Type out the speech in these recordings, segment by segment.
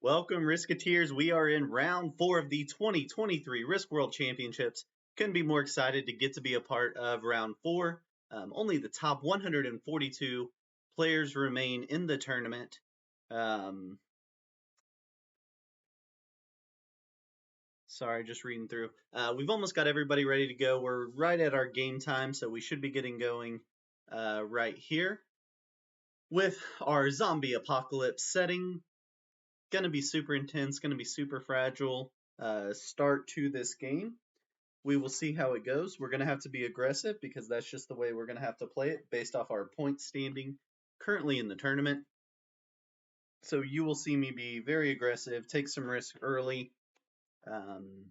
Welcome, Risketeers. We are in round 4 of the 2023 Risk World Championships. Couldn't be more excited to get to be a part of round 4. Only the top 142 players remain in the tournament. Sorry, just reading through. We've almost got everybody ready to go. We're right at our game time, so we should be getting going right here with our zombie apocalypse setting. Gonna be super intense, gonna be super fragile start to this game. We will see how it goes. We're gonna have to be aggressive because that's just the way we're gonna have to play it based off our point standing currently in the tournament. So you will see me be very aggressive, take some risk early. I'm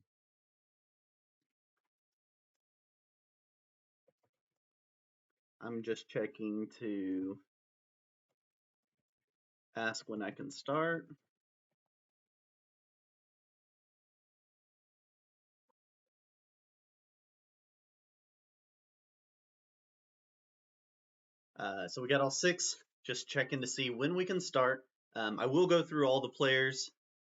just checking to ask when I can start. So we got all 6, just checking to see when we can start. I will go through all the players.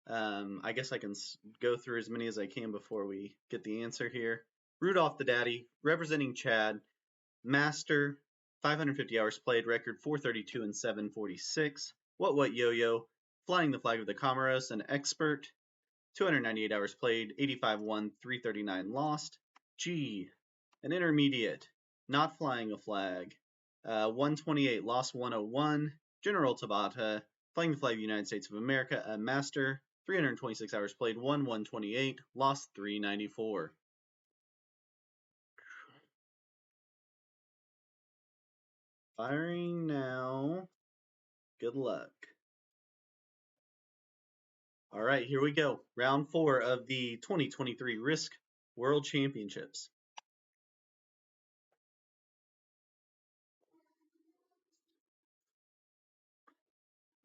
I guess I can go through as many as I can before we get the answer here. Rudolph the Daddy, representing Chad, Master, 550 hours played, record 432 and 746. What Yo-Yo, flying the flag of the Comoros, an expert, 298 hours played, 85 won, 339 lost. G, an intermediate, not flying a flag, 128 lost 101. General Tabata, flying the flag of the United States of America, a master, 326 hours played, 128, lost 394. Firing now. Good luck. All right, here we go. Round 4 of the 2023 Risk World Championships.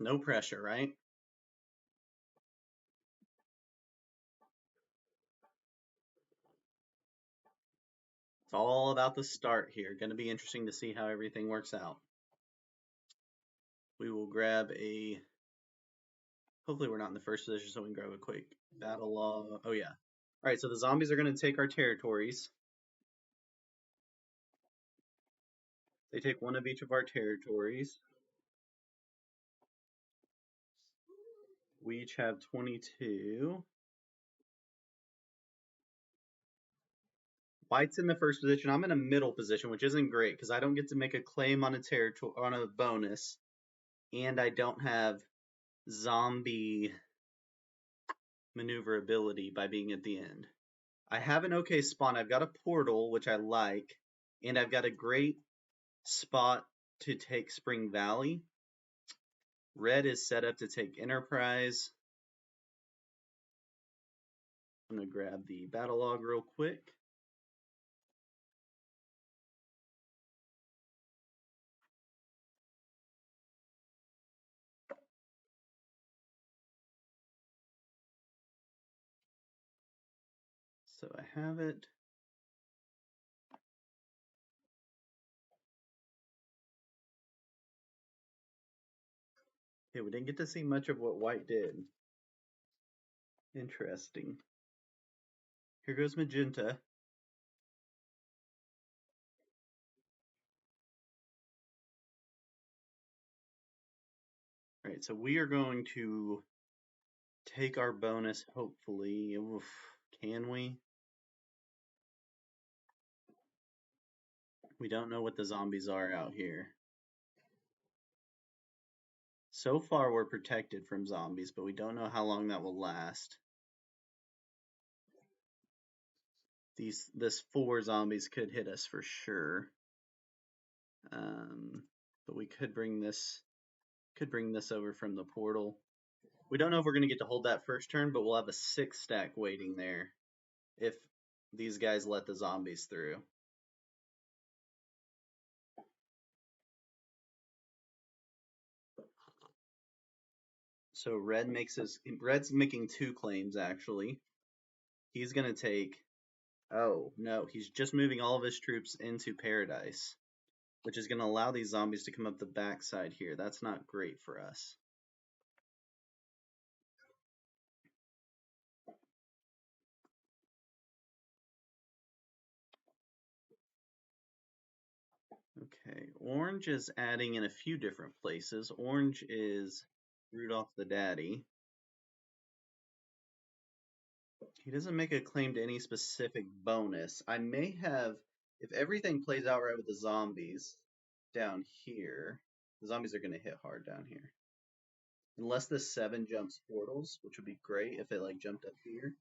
No pressure, right? It's all about the start here. Going to be interesting to see how everything works out. We will grab a... Hopefully we're not in the first position, so we can grab a quick battle log. Oh, yeah. All right, so the zombies are going to take our territories. They take one of each of our territories. We each have 22. White's in the first position. I'm in a middle position, which isn't great because I don't get to make a claim on a territory on a bonus, and I don't have zombie maneuverability by being at the end. I have an okay spawn. I've got a portal, which I like, and I've got a great spot to take Spring Valley. Red is set up to take Enterprise. I'm going to grab the battle log real quick. So I have it. Okay, we didn't get to see much of what white did. Interesting. Here goes magenta. All right, so we are going to take our bonus, hopefully. Oof, can we? We don't know what the zombies are out here. So far, we're protected from zombies, but we don't know how long that will last. This 4 zombies could hit us for sure. But we could bring this over from the portal. We don't know if we're going to get to hold that first turn, but we'll have a 6 stack waiting there if these guys let the zombies through. So Red's making 2 claims actually. He's going to take, oh no, he's just moving all of his troops into Paradise, which is going to allow these zombies to come up the backside here. That's not great for us. Okay, orange is adding in a few different places. Orange is Rudolph the Daddy. He doesn't make a claim to any specific bonus. I may have, if everything plays out right with the zombies down here, the zombies are going to hit hard down here. Unless the 7 jumps portals, which would be great if it like jumped up here.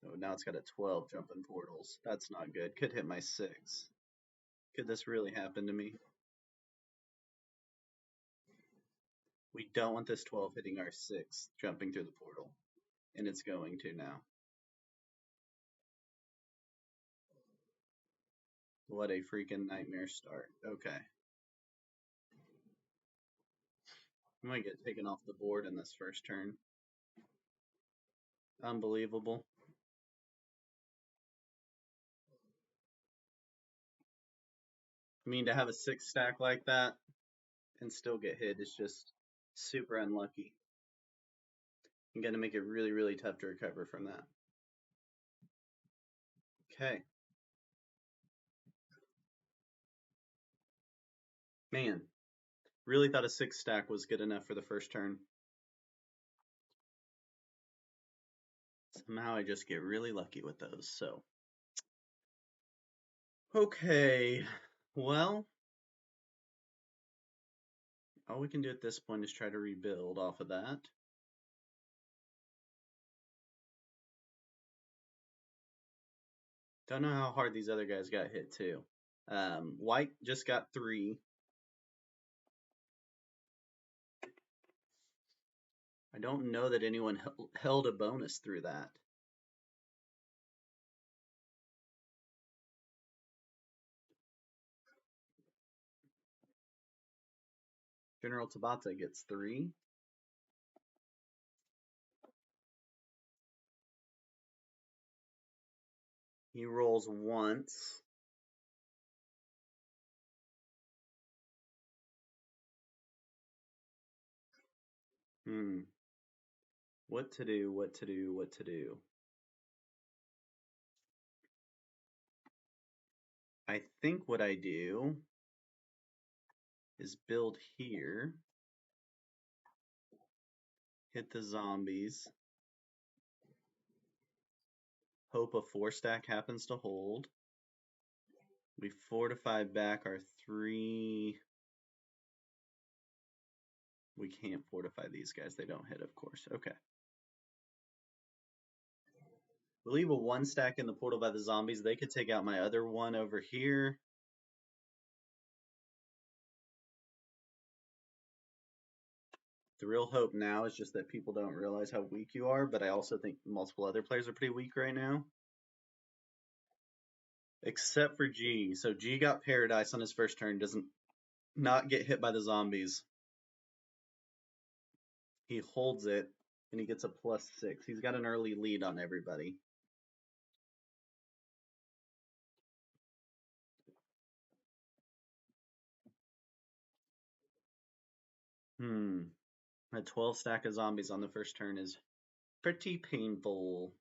So now it's got a 12 jumping portals. That's not good. Could hit my 6. Could this really happen to me? We don't want this 12 hitting our 6 jumping through the portal. And it's going to now. What a freaking nightmare start. Okay. I might get taken off the board in this first turn. Unbelievable. I mean, to have a 6 stack like that and still get hit is just super unlucky. I'm going to make it really, really tough to recover from that. Okay. Man, really thought a 6 stack was good enough for the first turn. Somehow I just get really lucky with those, so. Okay, well, all we can do at this point is try to rebuild off of that. Don't know how hard these other guys got hit too. White just got 3. I don't know that anyone held a bonus through that. General Tabata gets 3. He rolls once. What to do, what to do, what to do. I think what I do is build here, hit the zombies, hope a 4 stack happens to hold. We fortify back our 3. We can't fortify these guys. They don't hit, of course. Okay. We'll leave a 1 stack in the portal by the zombies. They could take out my other one over here. The real hope now is just that people don't realize how weak you are, but I also think multiple other players are pretty weak right now. Except for G. So G got Paradise on his first turn, doesn't not get hit by the zombies. He holds it, and he gets a +6. He's got an early lead on everybody. A 12 stack of zombies on the first turn is pretty painful.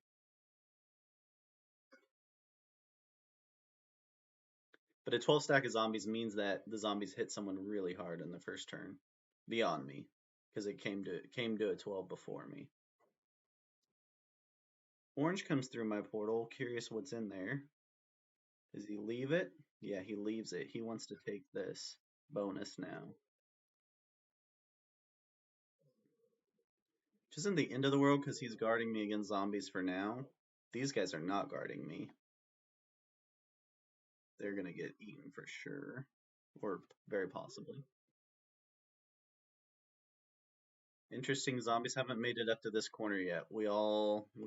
But a 12 stack of zombies means that the zombies hit someone really hard in the first turn, beyond me, because it came to a 12 before me. Orange comes through my portal. Curious what's in there. Does he leave it? Yeah, he leaves it. He wants to take this bonus now. Which isn't the end of the world because he's guarding me against zombies for now. These guys are not guarding me. They're going to get eaten for sure. Or very possibly. Interesting, zombies haven't made it up to this corner yet. We've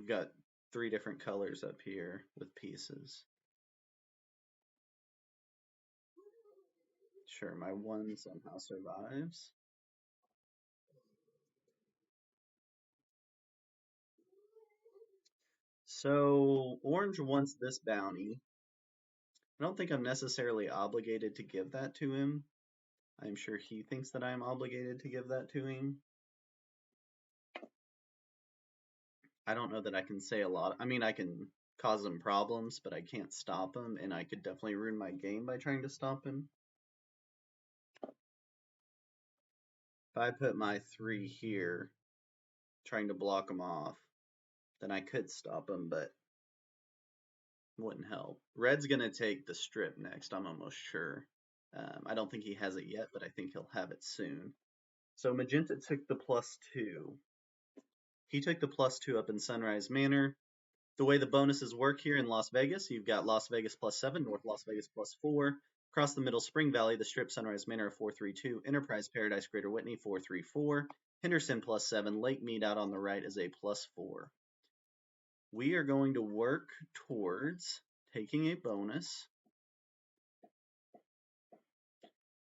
got 3 different colors up here with pieces. Sure, my 1 somehow survives. So, orange wants this bounty. I don't think I'm necessarily obligated to give that to him. I'm sure he thinks that I'm obligated to give that to him. I don't know that I can say a lot. I mean, I can cause him problems, but I can't stop him, and I could definitely ruin my game by trying to stop him. If I put my 3 here, trying to block them off, then I could stop them, but it wouldn't help. Red's going to take the strip next, I'm almost sure. I don't think he has it yet, but I think he'll have it soon. So Magenta took the +2. He took the +2 up in Sunrise Manor. The way the bonuses work here in Las Vegas, you've got Las Vegas +7, North Las Vegas +4, across the middle Spring Valley, the Strip Sunrise Manor 432, Enterprise Paradise Greater Whitney 434, Henderson +7, Lake Mead out on the right is a +4. We are going to work towards taking a bonus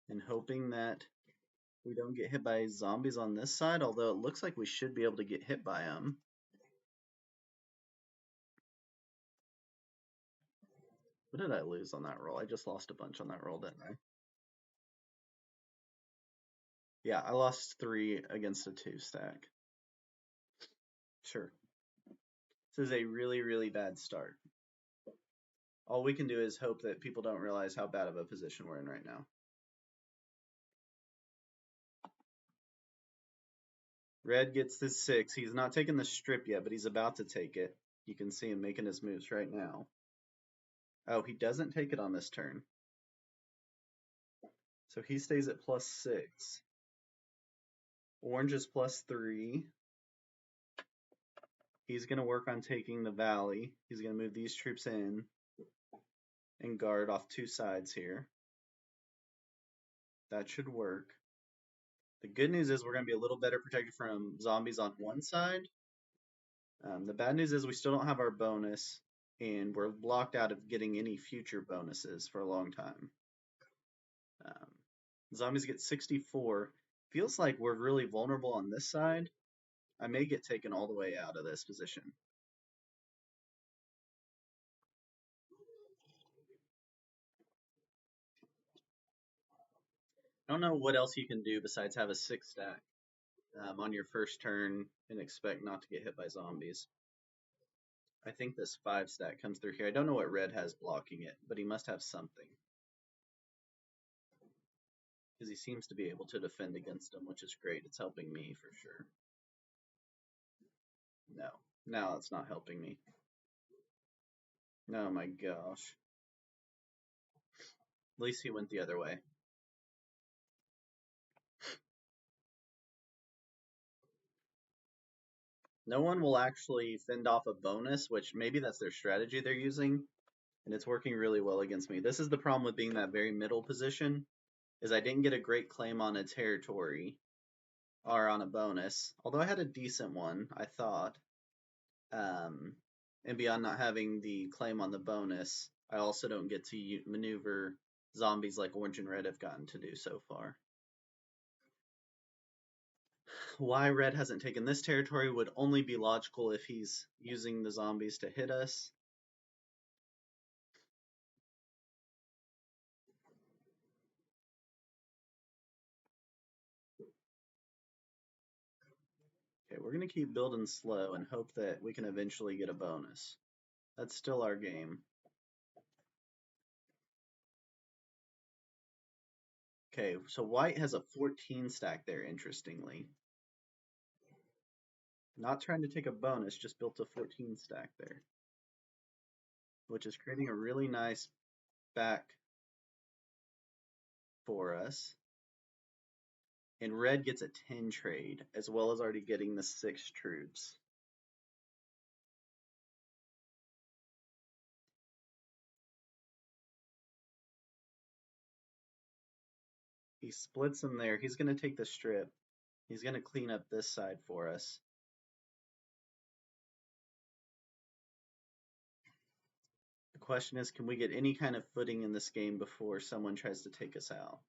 and hoping that we don't get hit by zombies on this side, although it looks like we should be able to get hit by them. What did I lose on that roll? I just lost a bunch on that roll, didn't I? Yeah, I lost 3 against a 2 stack. Sure. This is a really, really bad start. All we can do is hope that people don't realize how bad of a position we're in right now. Red gets the 6. He's not taking the strip yet, but he's about to take it. You can see him making his moves right now. Oh, he doesn't take it on this turn. So he stays at +6. Orange is +3. He's going to work on taking the valley. He's going to move these troops in and guard off 2 sides here. That should work. The good news is we're going to be a little better protected from zombies on one side. The bad news is we still don't have our bonus, and we're blocked out of getting any future bonuses for a long time. Zombies get 64. Feels like we're really vulnerable on this side. I may get taken all the way out of this position. I don't know what else you can do besides have a 6 stack on your first turn and expect not to get hit by zombies. I think this 5 stack comes through here. I don't know what red has blocking it, but he must have something. Because he seems to be able to defend against them, which is great. It's helping me for sure. No, now it's not helping me. Oh my gosh. At least he went the other way. No one will actually fend off a bonus, which maybe that's their strategy they're using, and it's working really well against me. This is the problem with being that very middle position, is I didn't get a great claim on a territory or on a bonus, although I had a decent one, I thought. And beyond not having the claim on the bonus, I also don't get to maneuver zombies like orange and red have gotten to do so far. Why red hasn't taken this territory would only be logical if he's using the zombies to hit us. Okay, we're going to keep building slow and hope that we can eventually get a bonus. That's still our game. Okay, so white has a 14 stack there, interestingly. Not trying to take a bonus, just built a 14 stack there. Which is creating a really nice back for us. And red gets a 10 trade, as well as already getting the 6 troops. He splits them there. He's going to take the strip. He's going to clean up this side for us. The question is, can we get any kind of footing in this game before someone tries to take us out?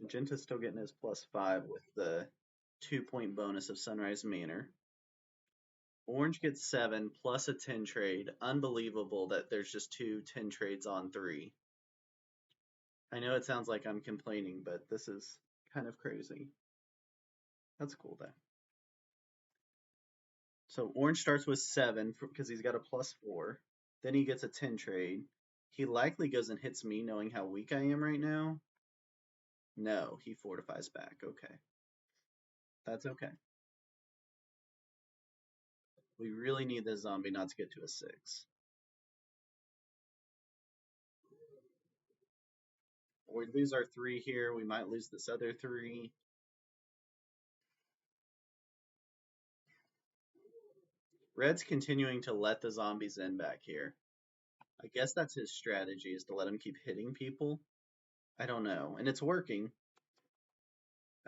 Magenta's still getting his +5 with the 2-point bonus of Sunrise Manor. Orange gets 7 plus a 10 trade. Unbelievable that there's just 2 10 trades on 3. I know it sounds like I'm complaining, but this is kind of crazy. That's cool though. So orange starts with 7 because he's got a +4. Then he gets a 10 trade. He likely goes and hits me knowing how weak I am right now. No, he fortifies back. Okay. That's okay. We really need this zombie not to get to a 6. We lose our 3 here. We might lose this other 3. Red's continuing to let the zombies in back here. I guess that's his strategy, is to let him keep hitting people. I don't know. And it's working.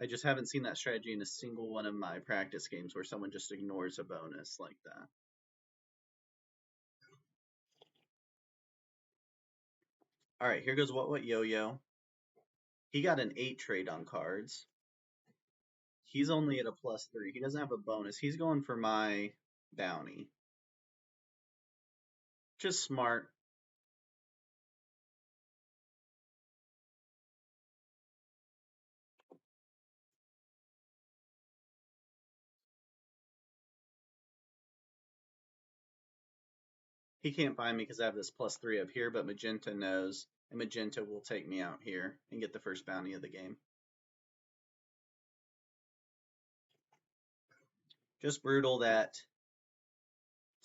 I just haven't seen that strategy in a single one of my practice games where someone just ignores a bonus like that. Alright, here goes What Yo-Yo. He got an 8 trade on cards. He's only at a +3. He doesn't have a bonus. He's going for my bounty. Just smart. He can't find me because I have this +3 up here, but Magenta knows, and Magenta will take me out here and get the first bounty of the game. Just brutal that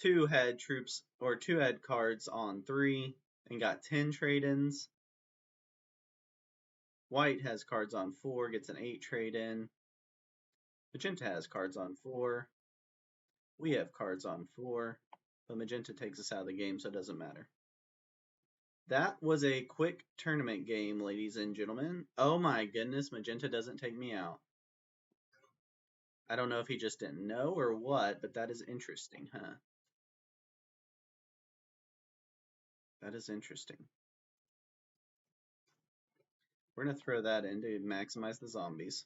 2 had troops, or 2 had cards on 3 and got 10 trade-ins. White has cards on 4, gets an 8 trade-in. Magenta has cards on 4. We have cards on 4, but Magenta takes us out of the game, so it doesn't matter. That was a quick tournament game, ladies and gentlemen. Oh my goodness, Magenta doesn't take me out. I don't know if he just didn't know or what, but that is interesting, huh? That is interesting. We're going to throw that in to maximize the zombies.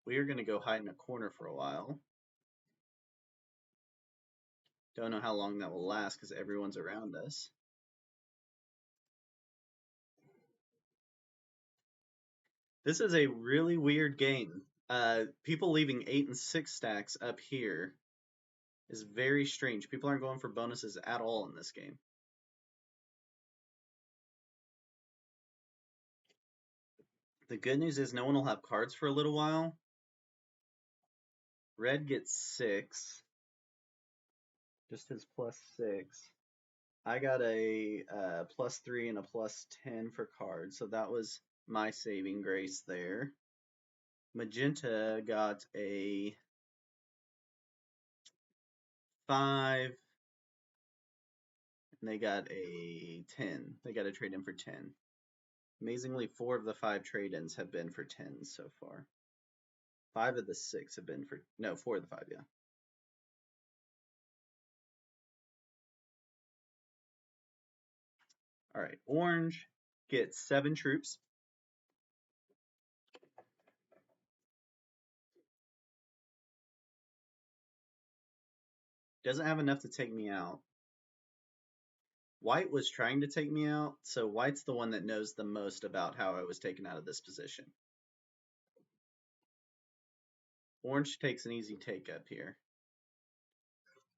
We are going to go hide in a corner for a while. Don't know how long that will last because everyone's around us. This is a really weird game. People leaving 8 and 6 stacks up here is very strange. People aren't going for bonuses at all in this game. The good news is no one will have cards for a little while. Red gets 6. Just his +6. I got a +3 and a +10 for cards, so that was my saving grace there. Magenta got a 5, and they got a 10. They got a trade in for 10. Amazingly, 4 of the 5 trade-ins have been for 10s so far. 5 of the 6 have been for, no, 4 of the 5, yeah. All right, orange gets 7 troops. Doesn't have enough to take me out. White was trying to take me out, so White's the one that knows the most about how I was taken out of this position. Orange takes an easy take up here.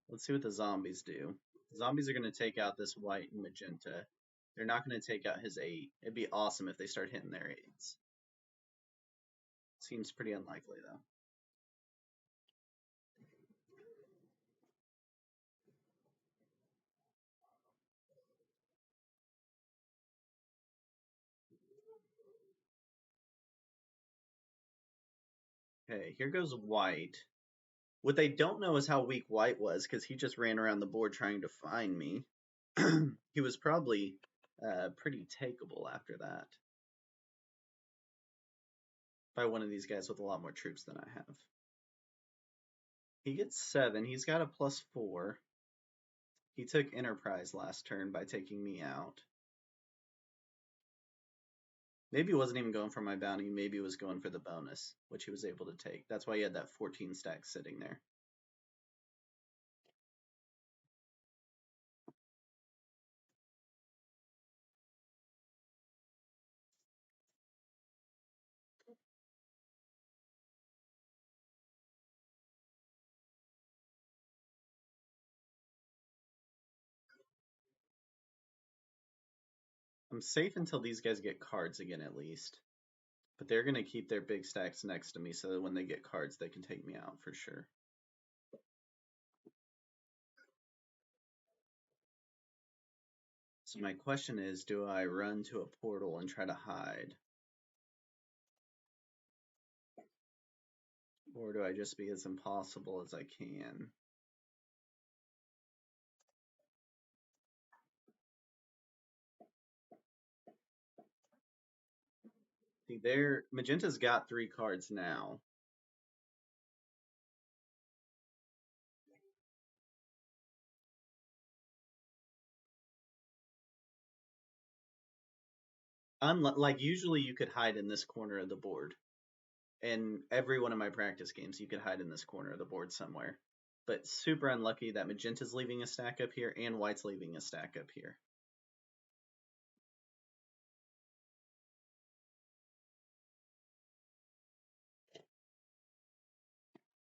Let's see what the zombies do. The zombies are going to take out this white and magenta. They're not going to take out his 8. It'd be awesome if they start hitting their 8s. Seems pretty unlikely, though. Okay, here goes white. What they don't know is how weak white was, because he just ran around the board trying to find me. He was probably pretty takeable after that by one of these guys with a lot more troops than I have. He gets 7. He's got a +4. He took Enterprise last turn by taking me out. Maybe he wasn't even going for my bounty. Maybe he was going for the bonus, which he was able to take. That's why he had that 14 stack sitting there. I'm safe until these guys get cards again, at least. But they're going to keep their big stacks next to me so that when they get cards, they can take me out for sure. So my question is, do I run to a portal and try to hide? Or do I just be as impossible as I can? See, there, Magenta's got 3 cards now. Like usually you could hide in this corner of the board. In every one of my practice games, you could hide in this corner of the board somewhere. But super unlucky that Magenta's leaving a stack up here and White's leaving a stack up here.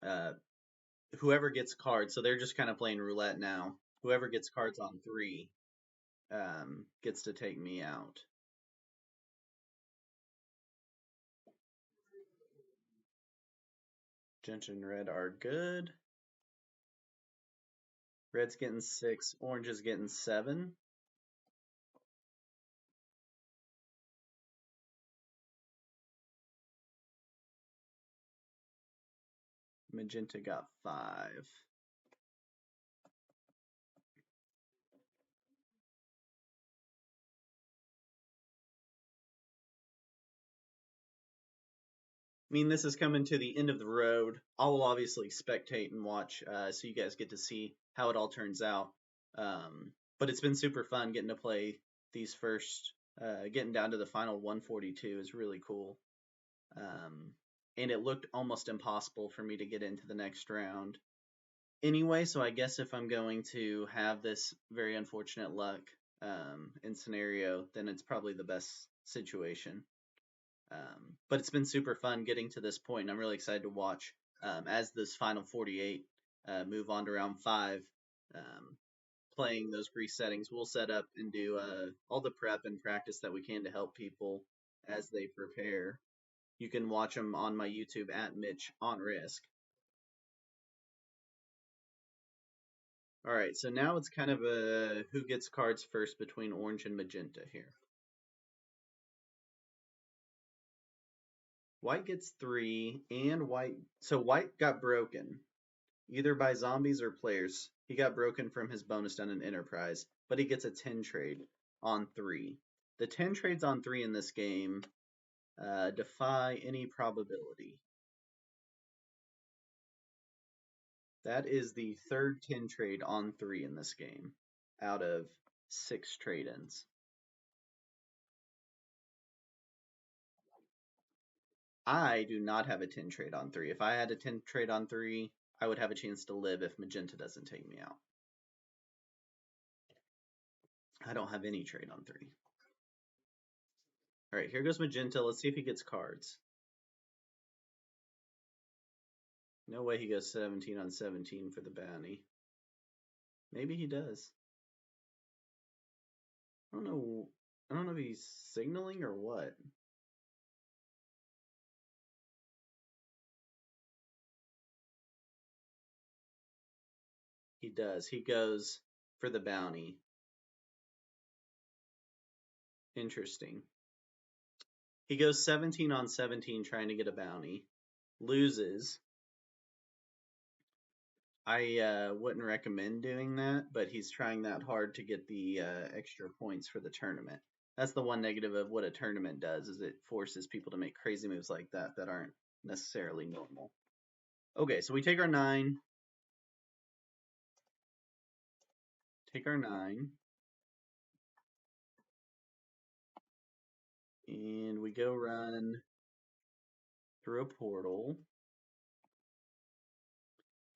Uh, whoever gets cards, so they're just kind of playing roulette now. Whoever gets cards on 3 gets to take me out. Magenta and red are good. Red's getting 6, orange is getting 7. Magenta got 5. I mean, this is coming to the end of the road. I will obviously spectate and watch, so you guys get to see how it all turns out. But it's been super fun getting to play these first, getting down to the final 142 is really cool. And it looked almost impossible for me to get into the next round. Anyway, so I guess if I'm going to have this very unfortunate luck in scenario, then it's probably the best situation. But it's been super fun getting to this point, and I'm really excited to watch as this final 48 move on to round 5. Playing those Greece settings, we'll set up and do all the prep and practice that we can to help people as they prepare. You can watch them on my YouTube at Mitch on Risk. All right, so now it's kind of a who gets cards first between orange and magenta here. White gets 3, and white got broken, either by zombies or players. He got broken from his bonus done in Enterprise, but he gets a 10 trade on 3. The 10 trades on 3 in this game defy any probability. That is the third 10 trade on 3 in this game out of 6 trade-ins. I do not have a 10 trade on 3. If I had a 10 trade on 3, I would have a chance to live if Magenta doesn't take me out. I don't have any trade on 3. All right, here goes Magenta. Let's see if he gets cards. No way he goes 17 on 17 for the bounty. Maybe he does. I don't know. I don't know if he's signaling or what. He does. He goes for the bounty. Interesting. He goes 17 on 17 trying to get a bounty. Loses. I wouldn't recommend doing that, but he's trying that hard to get the extra points for the tournament. That's the one negative of what a tournament does, is it forces people to make crazy moves like that that aren't necessarily normal. Okay, so we take our 9. Take our 9. And we go run through a portal.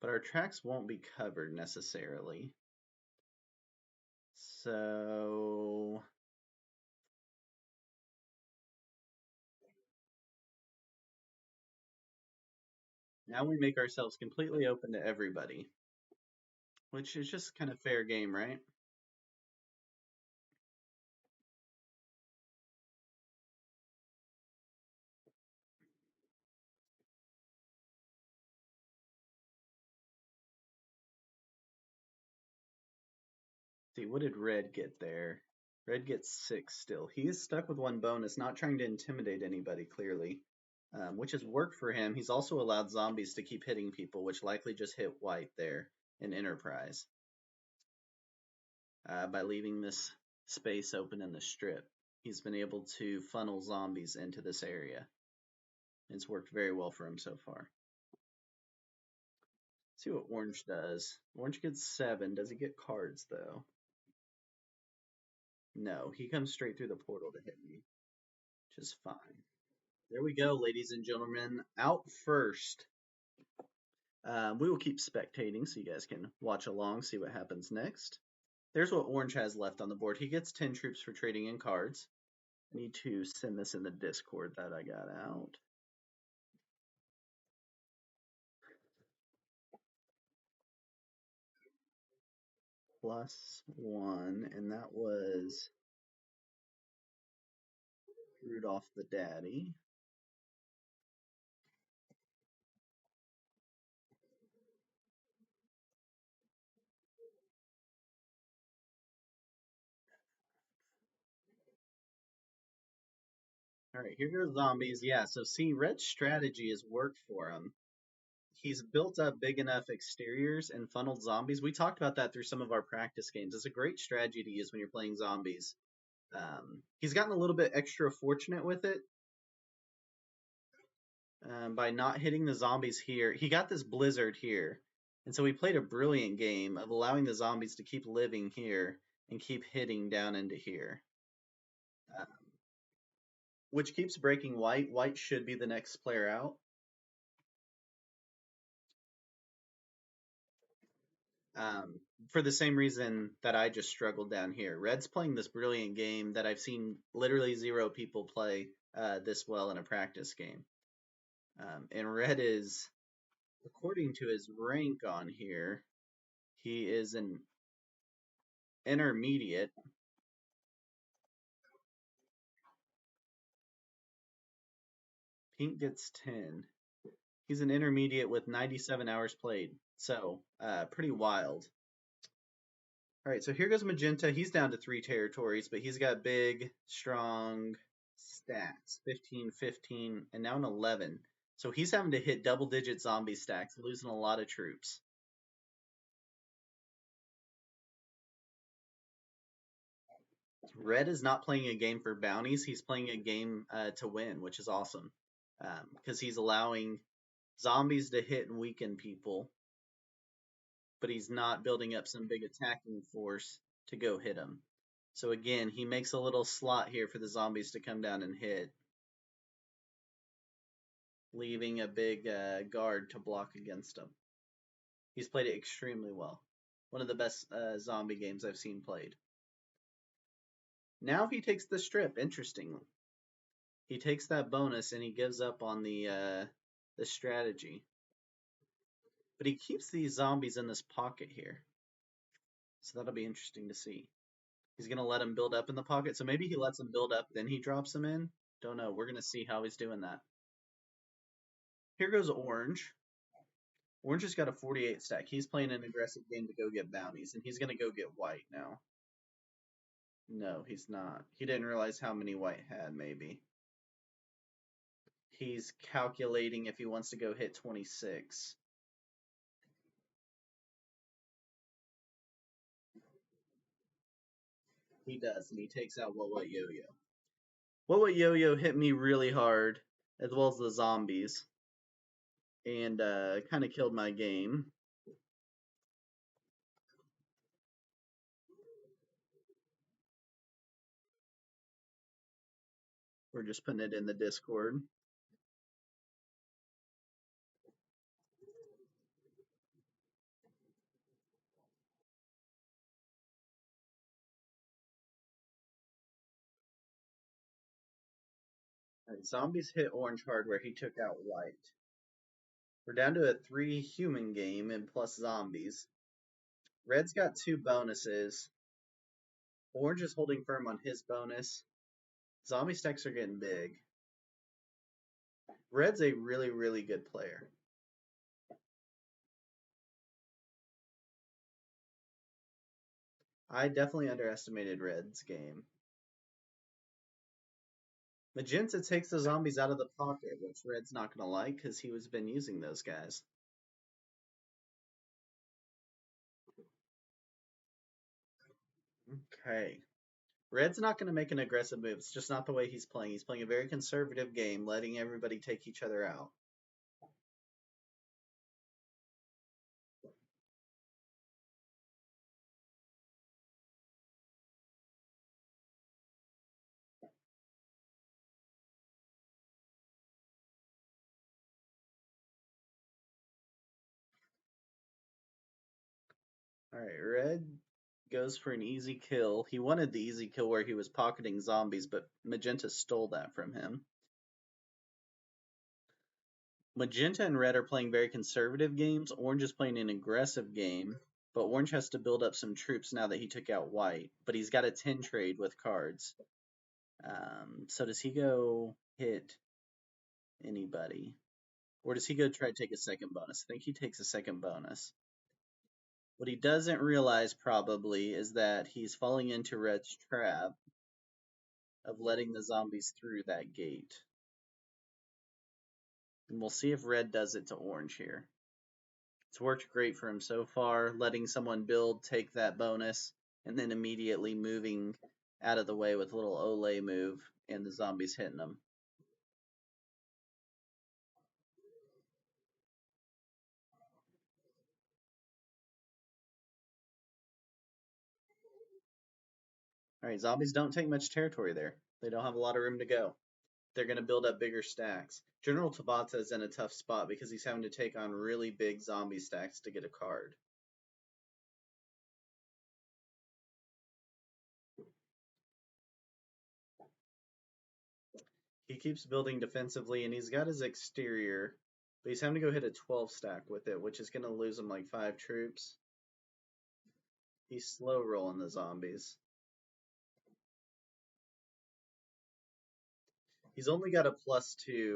But our tracks won't be covered necessarily. So now we make ourselves completely open to everybody, which is just kind of fair game, right? See, what did Red get there? Red gets 6 still. He is stuck with 1 bonus, not trying to intimidate anybody, clearly, which has worked for him. He's also allowed zombies to keep hitting people, which likely just hit White there in Enterprise by leaving this space open in the strip. He's been able to funnel zombies into this area. It's worked very well for him so far. Let's see what Orange does. Orange gets 7. Does he get cards, though? No, he comes straight through the portal to hit me, which is fine. There we go, ladies and gentlemen. Out first. We will keep spectating so you guys can watch along, see what happens next. There's what Orange has left on the board. He gets 10 troops for trading in cards. I need to send this in the Discord that I got out. +1, and that was Rudolph the Daddy. All right, here goes zombies. Yeah, so see, Red's strategy has worked for him. He's built up big enough exteriors and funneled zombies. We talked about that through some of our practice games. It's a great strategy to use when you're playing zombies. He's gotten a little bit extra fortunate with it by not hitting the zombies here. He got this blizzard here, and so he played a brilliant game of allowing the zombies to keep living here and keep hitting down into here, which keeps breaking White. White should be the next player out. For the same reason that I just struggled down here. Red's playing this brilliant game that I've seen literally 0 people play this well in a practice game. And Red is, according to his rank on here, he is an intermediate. Pink gets 10. He's an intermediate with 97 hours played. So, pretty wild. All right, so here goes Magenta. He's down to 3 territories, but he's got big, strong stats. 15, 15, and now an 11. So he's having to hit double-digit zombie stacks, losing a lot of troops. Red is not playing a game for bounties. He's playing a game to win, which is awesome. Because he's allowing zombies to hit and weaken people, but he's not building up some big attacking force to go hit them. So again, he makes a little slot here for the zombies to come down and hit, leaving a big guard to block against him. He's played it extremely well. One of the best zombie games I've seen played. Now he takes the strip, interestingly. He takes that bonus and he gives up on the strategy. But he keeps these zombies in this pocket here. So that'll be interesting to see. He's going to let them build up in the pocket. So maybe he lets them build up, then he drops them in. Don't know. We're going to see how he's doing that. Here goes Orange. Orange has got a 48 stack. He's playing an aggressive game to go get bounties, and he's going to go get White now. No, he's not. He didn't realize how many White had, maybe. He's calculating if he wants to go hit 26. He does, and he takes out What Yo-Yo. What Yo-Yo hit me really hard, as well as the zombies, and kind of killed my game. We're just putting it in the Discord. Right, zombies hit Orange hard where he took out White. We're down to a 3 human game and plus zombies. Red's got 2 bonuses. Orange is holding firm on his bonus. Zombie stacks are getting big. Red's a really, really good player. I definitely underestimated Red's game. Magenta takes the zombies out of the pocket, which Red's not going to like because he was been using those guys. Okay. Red's not going to make an aggressive move. It's just not the way he's playing. He's playing a very conservative game, letting everybody take each other out. All right, Red goes for an easy kill. He wanted the easy kill where he was pocketing zombies, but Magenta stole that from him. Magenta and Red are playing very conservative games. Orange is playing an aggressive game, but Orange has to build up some troops now that he took out White. But he's got a 10 trade with cards. So does he go hit anybody? Or does he go try to take a second bonus? I think he takes a second bonus. What he doesn't realize probably is that he's falling into Red's trap of letting the zombies through that gate. And we'll see if Red does it to Orange here. It's worked great for him so far, letting someone build, take that bonus, and then immediately moving out of the way with a little Olay move, and the zombies hitting him. Alright, zombies don't take much territory there. They don't have a lot of room to go. They're going to build up bigger stacks. General Tabata is in a tough spot because he's having to take on really big zombie stacks to get a card. He keeps building defensively, and he's got his exterior, but he's having to go hit a 12 stack with it, which is going to lose him like 5 troops. He's slow rolling the zombies. He's only got a +2,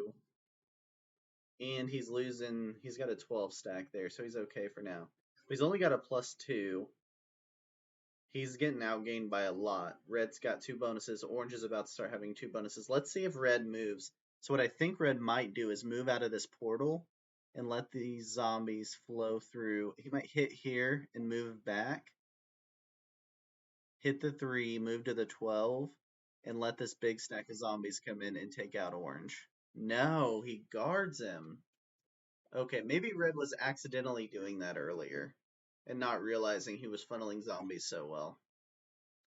and he's got a 12 stack there, so he's okay for now. But he's only got a +2. He's getting outgained by a lot. Red's got 2 bonuses. Orange is about to start having 2 bonuses. Let's see if Red moves. So what I think Red might do is move out of this portal and let these zombies flow through. He might hit here and move back. Hit the 3, move to the 12, and let this big stack of zombies come in and take out Orange. No, he guards him. Okay, maybe Red was accidentally doing that earlier and not realizing he was funneling zombies so well.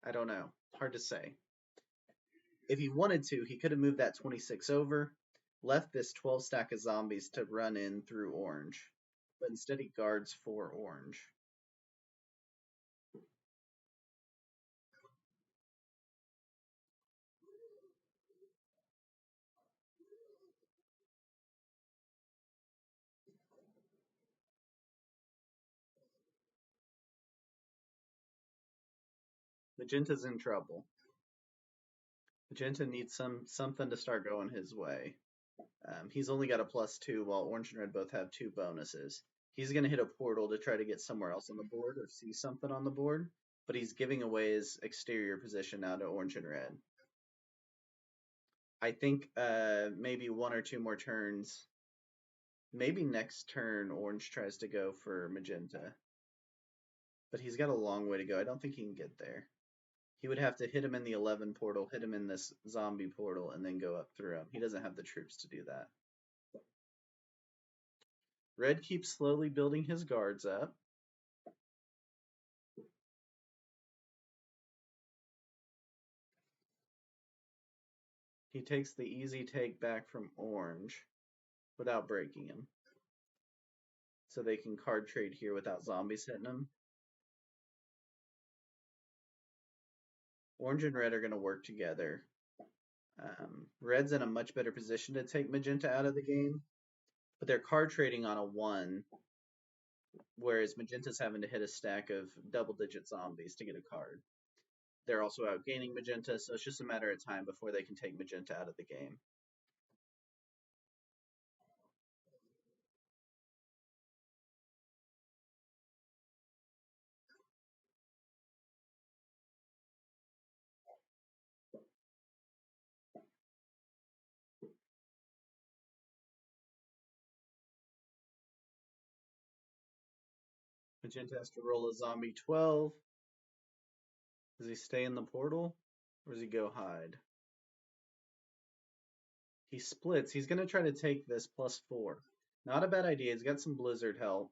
I don't know. Hard to say. If he wanted to, he could have moved that 26 over, left this 12 stack of zombies to run in through Orange, but instead he guards for Orange. Magenta's in trouble. Magenta needs something to start going his way. He's only got a +2 while Orange and Red both have 2 bonuses. He's going to hit a portal to try to get somewhere else on the board or see something on the board, but he's giving away his exterior position now to Orange and Red. I think maybe 1 or 2 more turns. Maybe next turn Orange tries to go for Magenta. But he's got a long way to go. I don't think he can get there. He would have to hit him in the 11 portal, hit him in this zombie portal, and then go up through him. He doesn't have the troops to do that. Red keeps slowly building his guards up. He takes the easy take back from Orange without breaking him. So they can card trade here without zombies hitting him. Orange and Red are going to work together. Red's in a much better position to take Magenta out of the game, but they're card trading on a 1, whereas Magenta's having to hit a stack of double-digit zombies to get a card. They're also outgaining Magenta, so it's just a matter of time before they can take Magenta out of the game. Magenta has to roll a zombie 12. Does he stay in the portal? Or does he go hide? He splits. He's going to try to take this +4. Not a bad idea. He's got some blizzard help.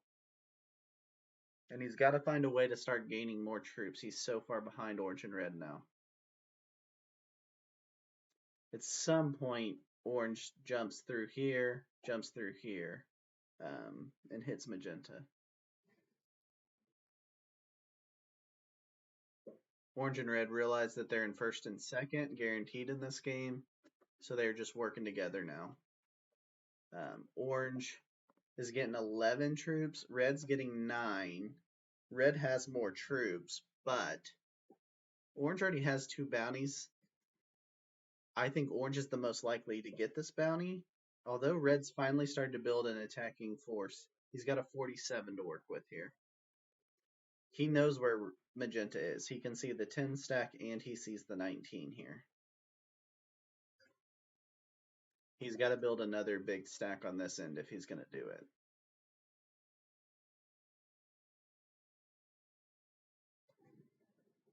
And he's got to find a way to start gaining more troops. He's so far behind orange and red now. At some point, orange jumps through here, and hits magenta. Orange and red realize that they're in first and second, guaranteed in this game. So they're just working together now. Orange is getting 11 troops. Red's getting 9. Red has more troops, but Orange already has 2 bounties. I think Orange is the most likely to get this bounty. Although Red's finally started to build an attacking force, he's got a 47 to work with here. He knows where Magenta is. He can see the 10 stack and he sees the 19 here. He's got to build another big stack on this end if he's going to do it.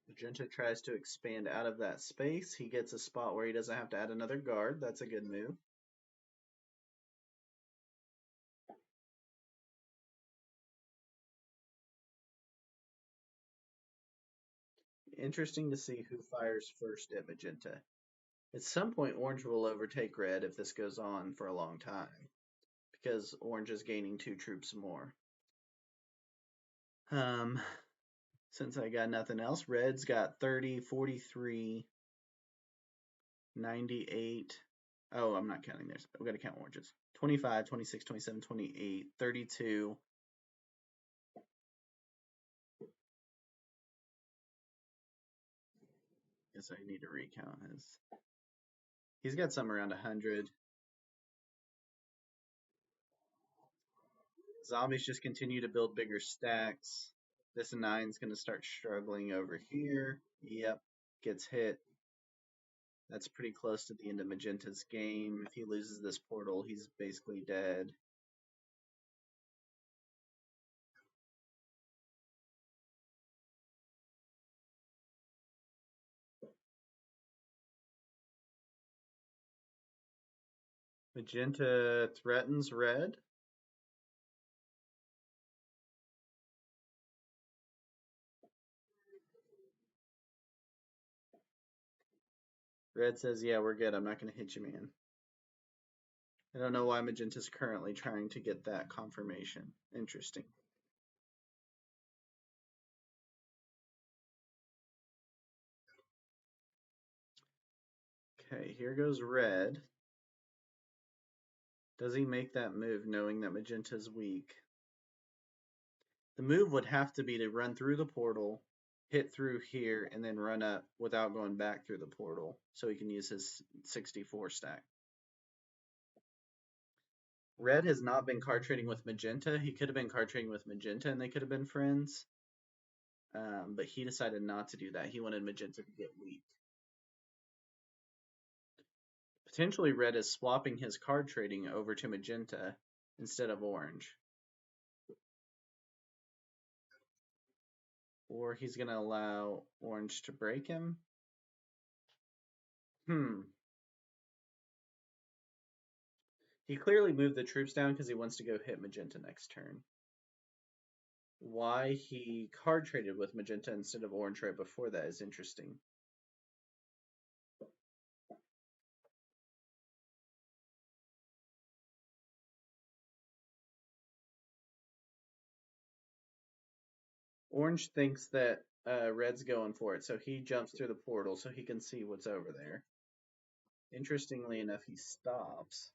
Magenta tries to expand out of that space. He gets a spot where he doesn't have to add another guard. That's a good move. Interesting to see who fires first at Magenta. At some point, Orange will overtake Red if this goes on for a long time, because Orange is gaining 2 troops more. Since I got nothing else, Red's got 30, 43, 98. Oh, I'm not counting theirs. We've got to count Orange's. 25, 26, 27, 28, 32. Guess I need to recount his. He's got somewhere around 100. Zombies just continue to build bigger stacks. This 9's going to start struggling over here. Yep, gets hit. That's pretty close to the end of Magenta's game. If he loses this portal, he's basically dead. Magenta threatens Red. Red says, yeah, we're good. I'm not going to hit you, man. I don't know why Magenta's currently trying to get that confirmation. Interesting. Okay, here goes Red. Does he make that move knowing that Magenta's weak? The move would have to be to run through the portal, hit through here, and then run up without going back through the portal so he can use his 64 stack. Red has not been card trading with Magenta. He could have been card trading with Magenta and they could have been friends. But he decided not to do that. He wanted Magenta to get weak. Potentially Red is swapping his card trading over to Magenta instead of Orange. Or he's going to allow Orange to break him. He clearly moved the troops down because he wants to go hit Magenta next turn. Why he card traded with Magenta instead of Orange right before that is interesting. Orange thinks that Red's going for it, so he jumps through the portal so he can see what's over there. Interestingly enough, he stops.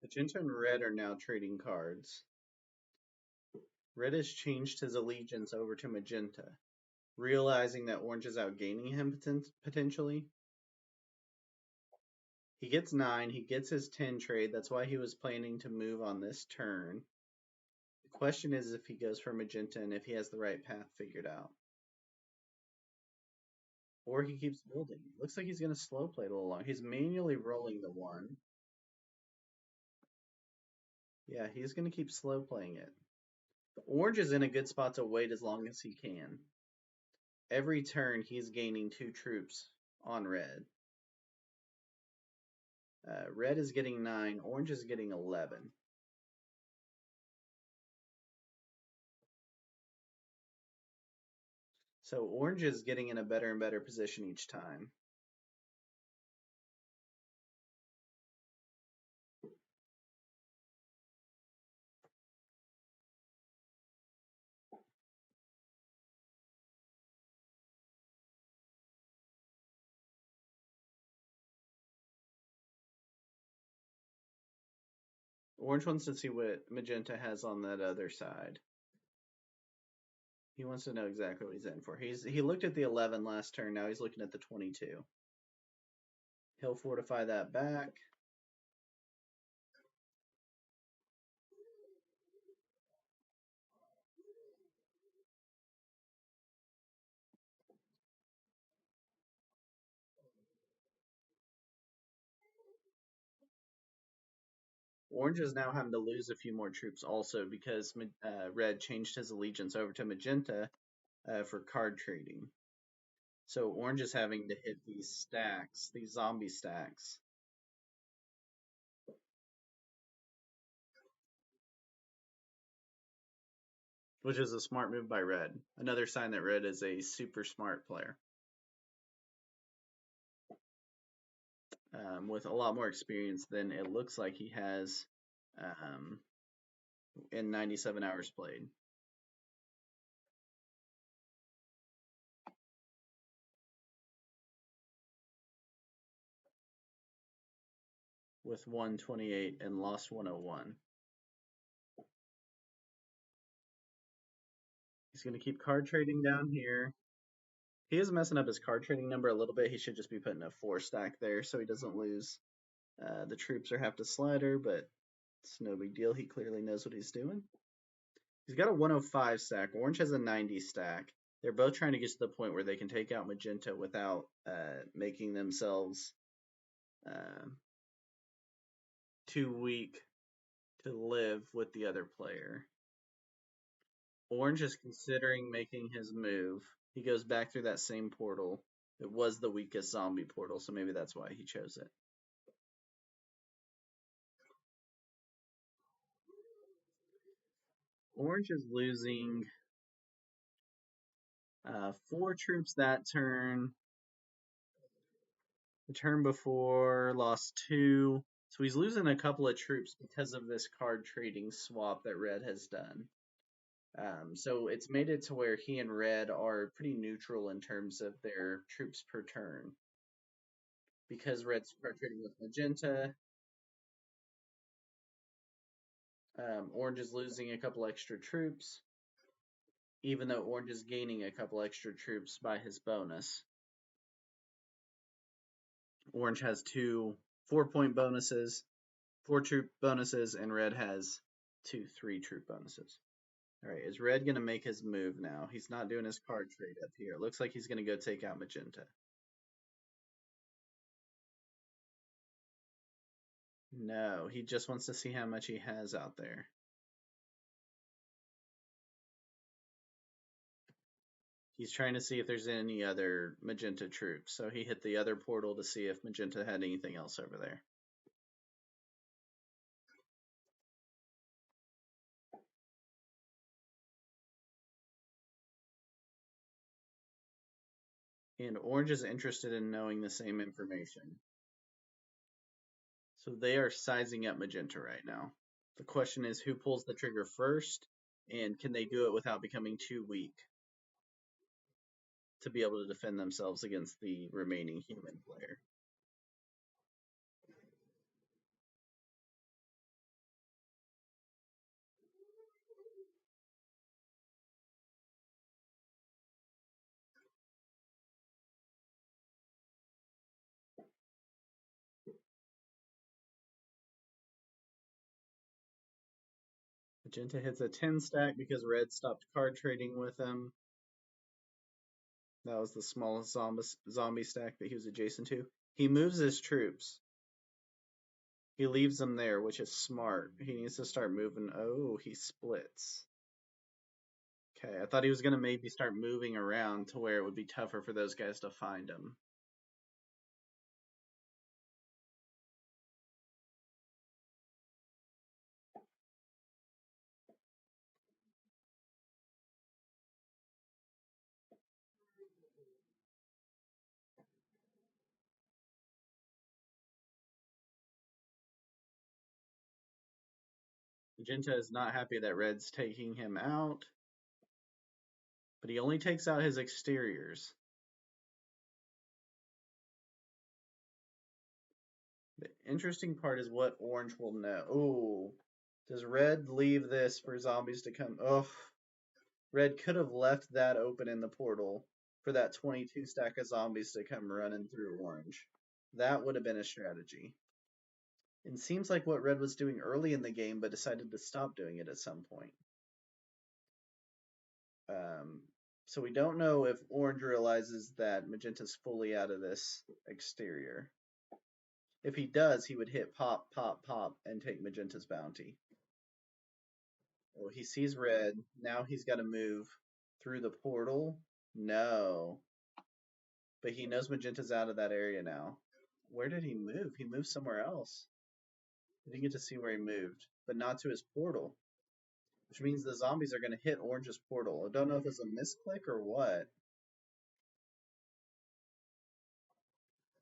Magenta and Red are now trading cards. Red has changed his allegiance over to magenta, realizing that orange is outgaining him potentially. He gets 9, he gets his 10 trade, that's why he was planning to move on this turn. The question is if he goes for magenta and if he has the right path figured out. Or he keeps building. Looks like he's going to slow play it a little long. He's manually rolling the 1. Yeah, he's going to keep slow playing it. Orange is in a good spot to wait as long as he can. Every turn, he's gaining 2 troops on red. Red is getting 9. Orange is getting 11. So orange is getting in a better and better position each time. Orange wants to see what magenta has on that other side. He wants to know exactly what he's in for. He looked at the 11 last turn. Now he's looking at the 22. He'll fortify that back. Orange is now having to lose a few more troops also because red changed his allegiance over to magenta for card trading. So orange is having to hit these stacks, these zombie stacks. Which is a smart move by red. Another sign that red is a super smart player. With a lot more experience than it looks like he has in 97 hours played. With 128 and lost 101. He's going to keep card trading down here. He is messing up his card trading number a little bit. He should just be putting a 4 stack there so he doesn't lose the troops or have to slider, but it's no big deal. He clearly knows what he's doing. He's got a 105 stack. Orange has a 90 stack. They're both trying to get to the point where they can take out magenta without making themselves too weak to live with the other player. Orange is considering making his move. He goes back through that same portal. It was the weakest zombie portal, so maybe that's why he chose it. Orange is losing 4 troops that turn. The turn before lost 2. So he's losing a couple of troops because of this card trading swap that red has done. So it's made it to where he and red are pretty neutral in terms of their troops per turn. Because red's card trading with magenta, orange is losing a couple extra troops, even though orange is gaining a couple extra troops by his bonus. Orange has 2 4-point bonuses, 4 troop bonuses, and red has 2 3-troop bonuses. All right, is red going to make his move now? He's not doing his card trade up here. It looks like he's going to go take out magenta. No, he just wants to see how much he has out there. He's trying to see if there's any other magenta troops. So he hit the other portal to see if magenta had anything else over there. And orange is interested in knowing the same information. So they are sizing up magenta right now. The question is who pulls the trigger first, and can they do it without becoming too weak to be able to defend themselves against the remaining human player? Magenta hits a 10 stack because red stopped card trading with him. That was the smallest zombie stack that he was adjacent to. He moves his troops. He leaves them there, which is smart. He needs to start moving. Oh, he splits. Okay, I thought he was going to maybe start moving around to where it would be tougher for those guys to find him. Magenta is not happy that red's taking him out, but he only takes out his exteriors. The interesting part is what orange will know. Ooh, does red leave this for zombies to come? Oh, red could have left that open in the portal for that 22 stack of zombies to come running through orange. That would have been a strategy. It seems like what red was doing early in the game, but decided to stop doing it at some point. So we don't know if orange realizes that magenta's fully out of this exterior. If he does, he would hit pop, pop, pop, and take magenta's bounty. Oh, he sees red. Now he's got to move through the portal. No. But he knows magenta's out of that area now. Where did he move? He moved somewhere else. I didn't get to see where he moved, but not to his portal, which means the zombies are going to hit orange's portal. I don't know if it's a misclick or what.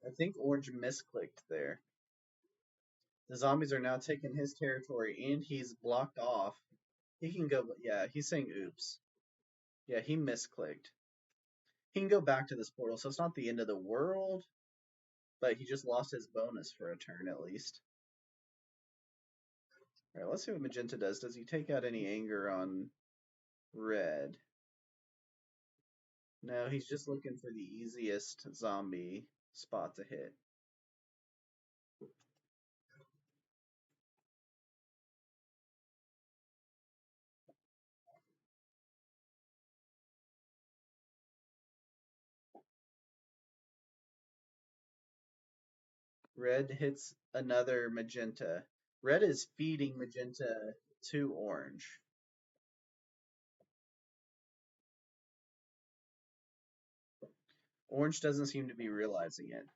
I think orange misclicked there. The zombies are now taking his territory and he's blocked off. He can go, yeah, he's saying oops. Yeah, he misclicked. He can go back to this portal, so it's not the end of the world, but he just lost his bonus for a turn at least. All right, let's see what magenta does. Does he take out any anger on red? No, he's just looking for the easiest zombie spot to hit. Red hits another magenta. Red is feeding magenta to orange. Orange doesn't seem to be realizing it.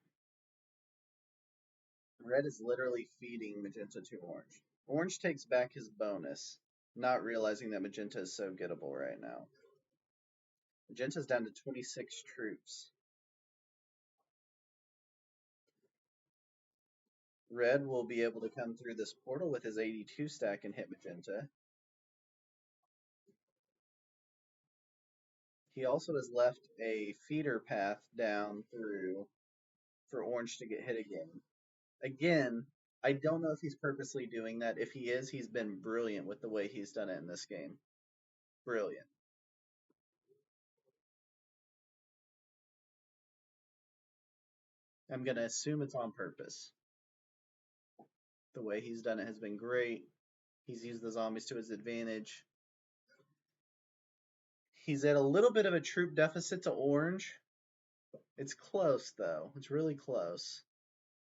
Red is literally feeding magenta to orange. Orange takes back his bonus, not realizing that magenta is so gettable right now. Magenta's down to 26 troops. Red will be able to come through this portal with his 82 stack and hit magenta. He also has left a feeder path down through for orange to get hit again. Again, I don't know if he's purposely doing that. If he is, he's been brilliant with the way he's done it in this game. Brilliant. I'm going to assume it's on purpose. The way he's done it has been great. He's used the zombies to his advantage. He's at a little bit of a troop deficit to orange. It's close, though. It's really close.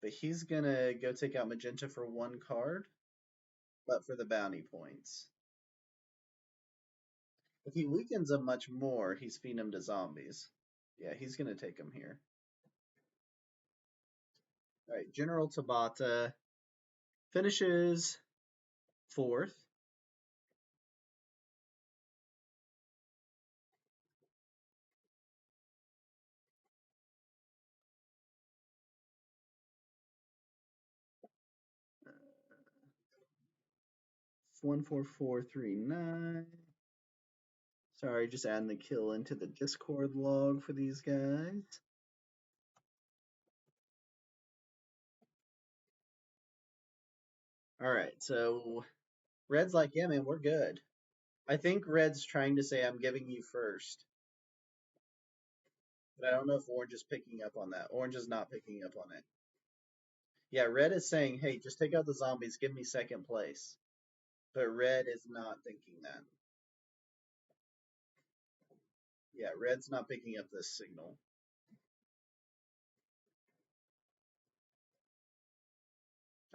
But he's going to go take out magenta for one card, but for the bounty points. If he weakens him much more, he's feeding him to zombies. Yeah, he's going to take him here. All right, General Tabata finishes fourth. Uh, 14439. Sorry, just adding the kill into the Discord log for these guys. All right, so Red's like, yeah, man, we're good. I think Red's trying to say, I'm giving you first. But I don't know if Orange is picking up on that. Orange is not picking up on it. Yeah, Red is saying, hey, just take out the zombies, give me second place. But red is not thinking that. Yeah, red's not picking up this signal.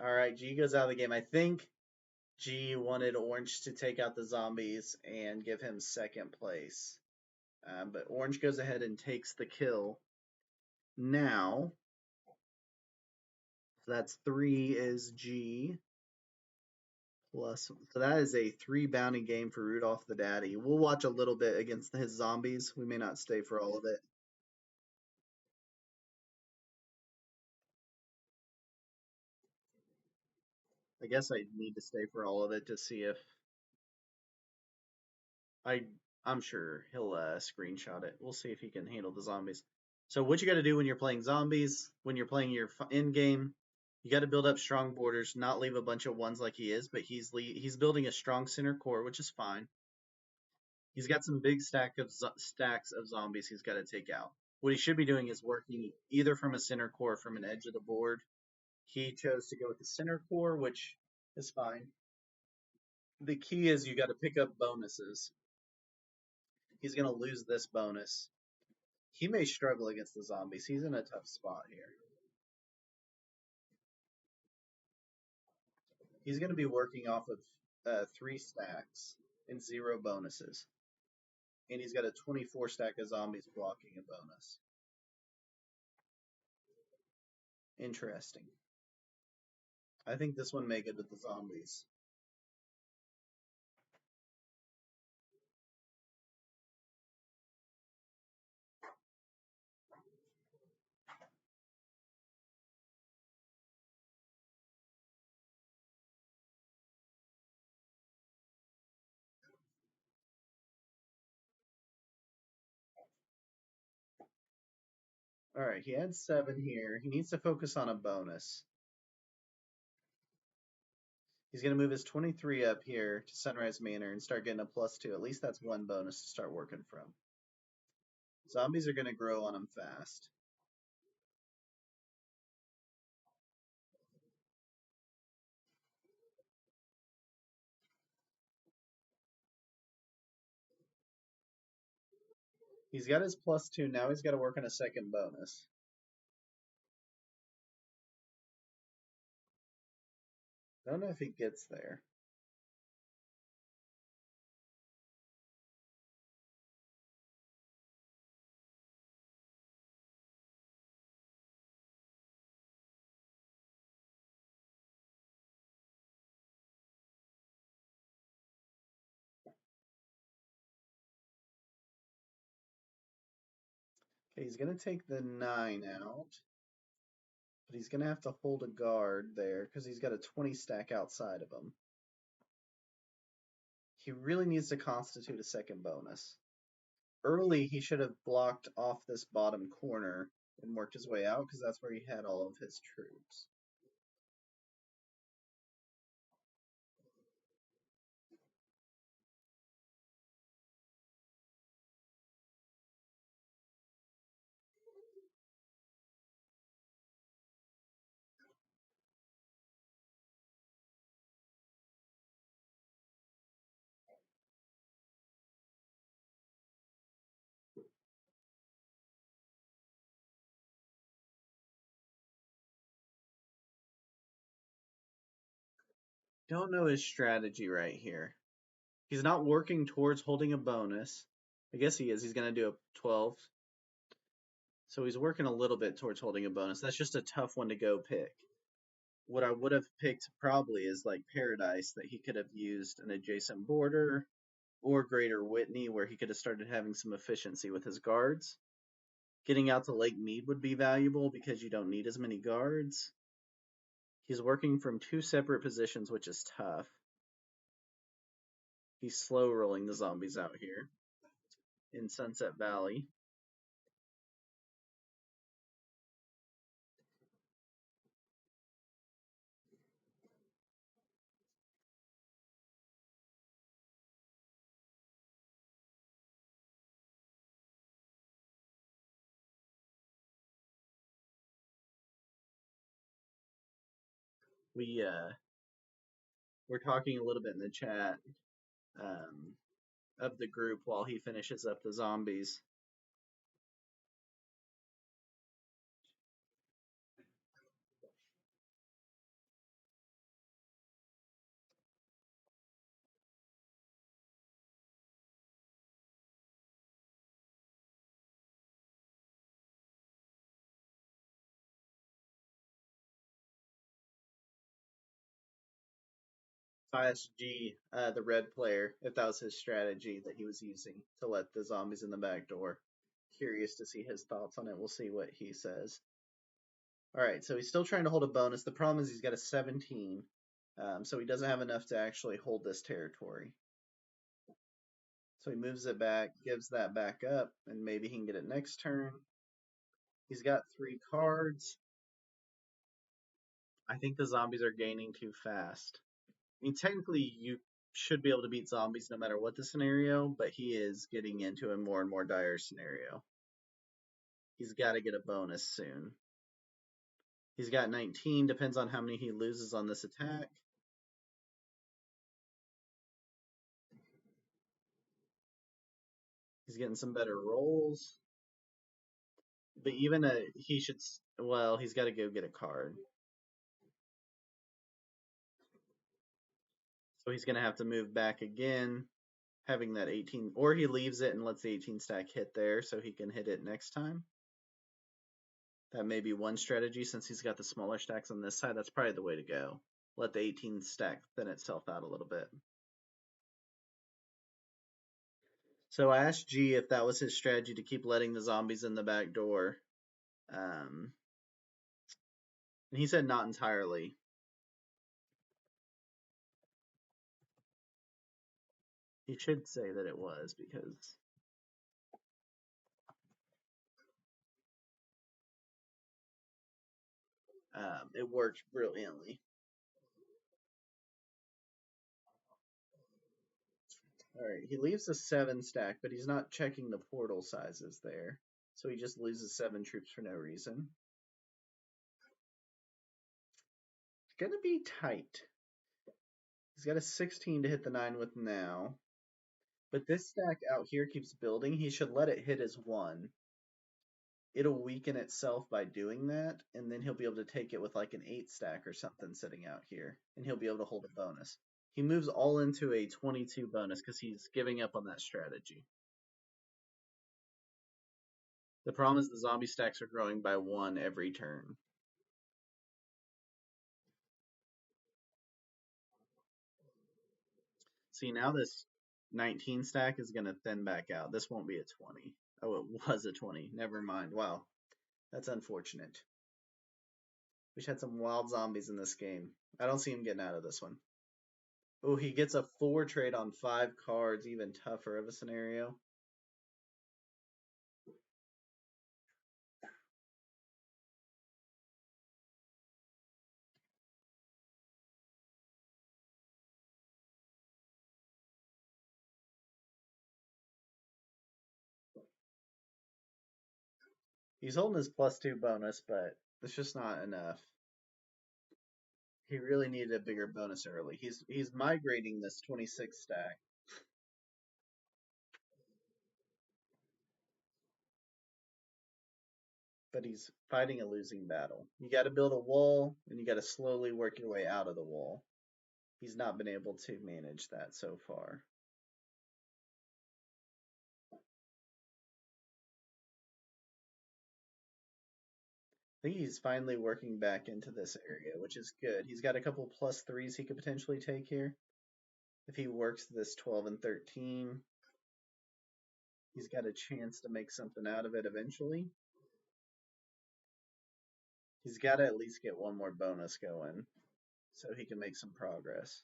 All right, G goes out of the game. I think G wanted Orange to take out the zombies and give him second place. But Orange goes ahead and takes the kill. Now, so that's 3 is G plus. So that is a 3 bounty game for Rudolph the Daddy. We'll watch a little bit against his zombies. We may not stay for all of it. I guess I need to stay for all of it to see if I I'm sure he'll screenshot it. We'll see if he can handle the zombies. So what you got to do when you're playing zombies, when you're playing your end game, you got to build up strong borders, not leave a bunch of ones like he is, but he's building a strong center core, which is fine. He's got some big stacks of zombies he's got to take out. What he should be doing is working either from a center core or from an edge of the board. He chose to go with the center core, which is fine. The key is you got to pick up bonuses. He's going to lose this bonus. He may struggle against the zombies. He's in a tough spot here. He's going to be working off of 3 stacks and 0 bonuses. And he's got a 24 stack of zombies blocking a bonus. Interesting. I think this one may go to the zombies. All right, he had 7 here. He needs to focus on a bonus. He's going to move his 23 up here to Sunrise Manor and start getting a +2. At least that's one bonus to start working from. Zombies are going to grow on him fast. He's got his +2. Now he's got to work on a second bonus. I don't know if he gets there. Okay, he's going to take the 9 out. But he's going to have to hold a guard there because he's got a 20 stack outside of him. He really needs to constitute a second bonus. Early, he should have blocked off this bottom corner and worked his way out because that's where he had all of his troops. Don't know his strategy right here. He's not working towards holding a bonus. I guess he is. He's going to do a 12. So he's working a little bit towards holding a bonus. That's just a tough one to go pick. What I would have picked probably is like Paradise, that he could have used an adjacent border, or Greater Whitney, where he could have started having some efficiency with his guards. Getting out to Lake Mead would be valuable because you don't need as many guards. He's working from 2 separate positions, which is tough. He's slow rolling the zombies out here in Sunset Valley. We We're talking a little bit in the chat um, of the group while he finishes up the zombies. ISG, the red player, if that was his strategy that he was using to let the zombies in the back door. Curious to see his thoughts on it. We'll see what he says. All right, so he's still trying to hold a bonus. The problem is he's got a 17, so he doesn't have enough to actually hold this territory. So he moves it back, gives that back up, and maybe he can get it next turn. He's got 3 cards. I think the zombies are gaining too fast. I mean, technically, you should be able to beat zombies no matter what the scenario, but he is getting into a more and more dire scenario. He's got to get a bonus soon. He's got 19, depends on how many he loses on this attack. He's getting some better rolls. But even he should, well, he's got to go get a card. So he's going to have to move back again, having that 18, or he leaves it and lets the 18 stack hit there so he can hit it next time. That may be one strategy since he's got the smaller stacks on this side. That's probably the way to go. Let the 18 stack thin itself out a little bit. So I asked G if that was his strategy to keep letting the zombies in the back door. And he said not entirely. He should say that it was because it worked brilliantly. All right, he leaves a 7 stack, but he's not checking the portal sizes there. So he just loses 7 troops for no reason. It's going to be tight. He's got a 16 to hit the 9 with now. But this stack out here keeps building. He should let it hit his 1. It'll weaken itself by doing that, and then he'll be able to take it with like an 8 stack or something sitting out here, and he'll be able to hold a bonus. He moves all into a 22 bonus because he's giving up on that strategy. The problem is the zombie stacks are growing by 1 every turn. See, now this 19 stack is going to thin back out. This won't be a 20. Oh, it was a 20. Never mind. Wow. That's unfortunate. Wish had some wild zombies in this game. I don't see him getting out of this one. Oh, he gets a 4 trade on 5 cards, even tougher of a scenario. He's holding his +2 bonus, but it's just not enough. He really needed a bigger bonus early. He's migrating this 26 stack. But he's fighting a losing battle. You got to build a wall, and you got to slowly work your way out of the wall. He's not been able to manage that so far. I think he's finally working back into this area, which is good. He's got a couple +3s he could potentially take here. If he works this 12 and 13, he's got a chance to make something out of it eventually. He's got to at least get one more bonus going so he can make some progress.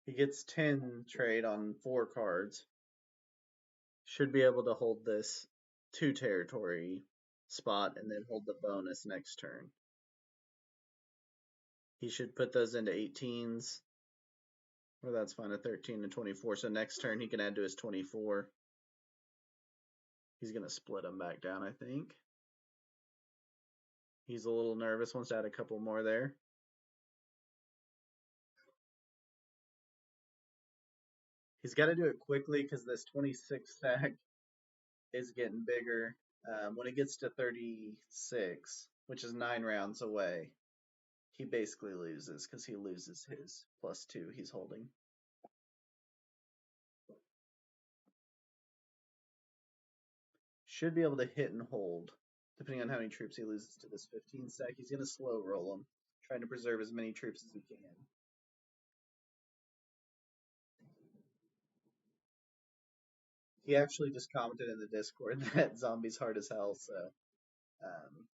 He gets 10 trade on 4 cards. Should be able to hold this 2 territory spot and then hold the bonus next turn. He should put those into 18s. Well, that's fine, a 13 and 24. So next turn he can add to his 24. He's going to split them back down, I think. He's a little nervous, wants to add a couple more there. He's got to do it quickly because this 26 stack is getting bigger. When it gets to 36, which is 9 rounds away, he basically loses because he loses his +2 he's holding. Should be able to hit and hold, depending on how many troops he loses to this 15 stack. He's going to slow roll them, trying to preserve as many troops as he can. He actually just commented in the Discord that zombie's hard as hell, so um,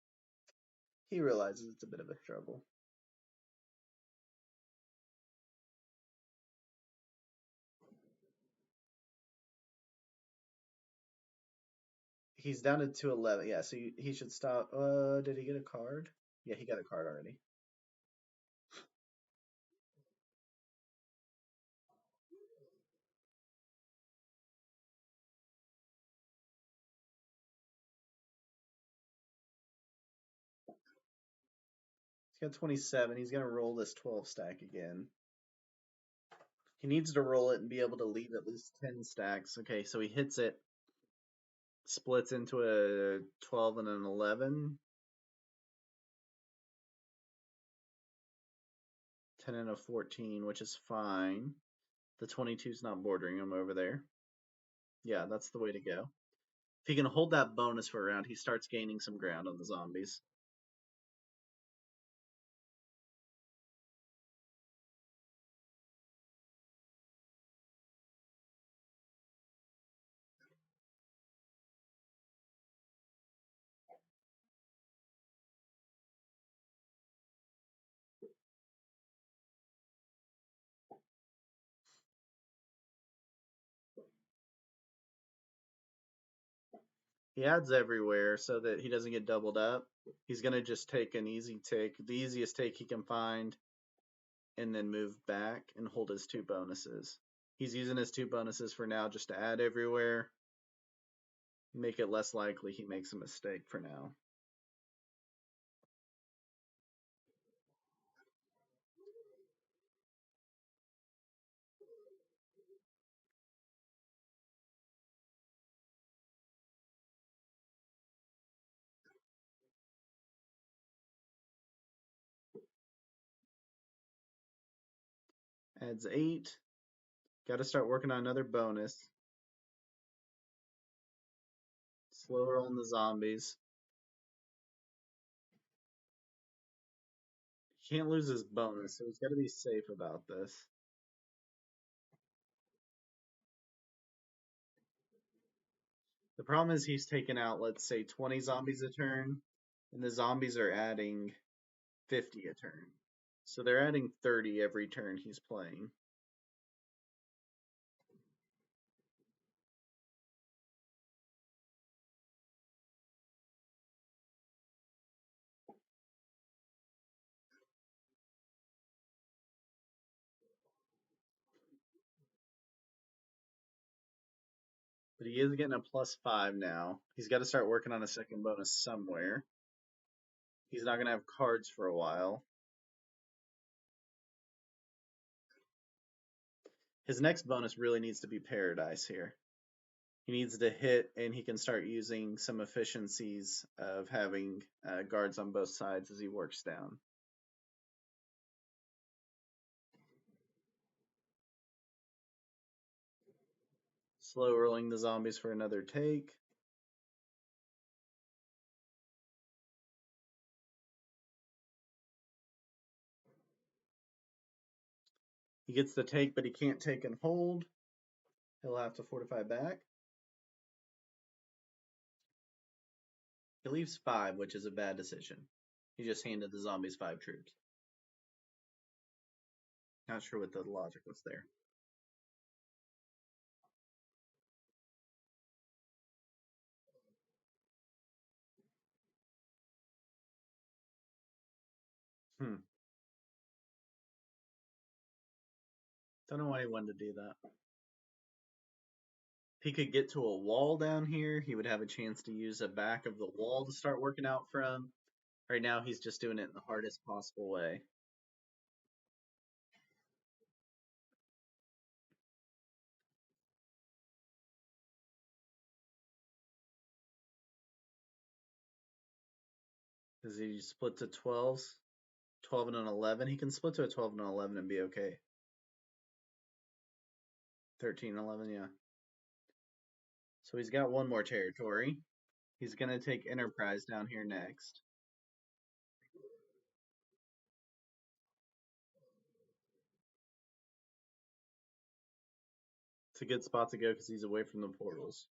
he realizes it's a bit of a struggle. He's down to 211. Yeah, so he should stop. Did he get a card? Yeah, he got a card already. He's got 27. He's going to roll this 12 stack again. He needs to roll it and be able to leave at least 10 stacks. Okay, so he hits it, splits into a 12 and an 11, 10 and a 14, which is fine. The 22's not bordering him over there. Yeah, that's the way to go. If he can hold that bonus for a round, he starts gaining some ground on the zombies. He adds everywhere so that he doesn't get doubled up. He's going to just take an easy take, the easiest take he can find, and then move back and hold his 2 bonuses. He's using his 2 bonuses for now just to add everywhere, make it less likely he makes a mistake for now. Adds 8. Got to start working on another bonus. Slower on the zombies. He can't lose his bonus, so he's got to be safe about this. The problem is he's taken out, let's say, 20 zombies a turn, and the zombies are adding 50 a turn. So they're adding 30 every turn he's playing. But he is getting a +5 now. He's got to start working on a second bonus somewhere. He's not going to have cards for a while. His next bonus really needs to be Paradise here. He needs to hit, and he can start using some efficiencies of having guards on both sides as he works down. Slow rolling the zombies for another take. He gets the take, but he can't take and hold. He'll have to fortify back. He leaves 5, which is a bad decision. He just handed the zombies 5 troops. Not sure what the logic was there. Hmm. Don't know why he wanted to do that. If he could get to a wall down here, he would have a chance to use a back of the wall to start working out from. Right now, he's just doing it in the hardest possible way. Does he split to 12s? 12 and an 11? He can split to a 12 and an 11 and be okay. 13 and 11, yeah. So he's got one more territory. He's going to take Enterprise down here next. It's a good spot to go because he's away from the portals.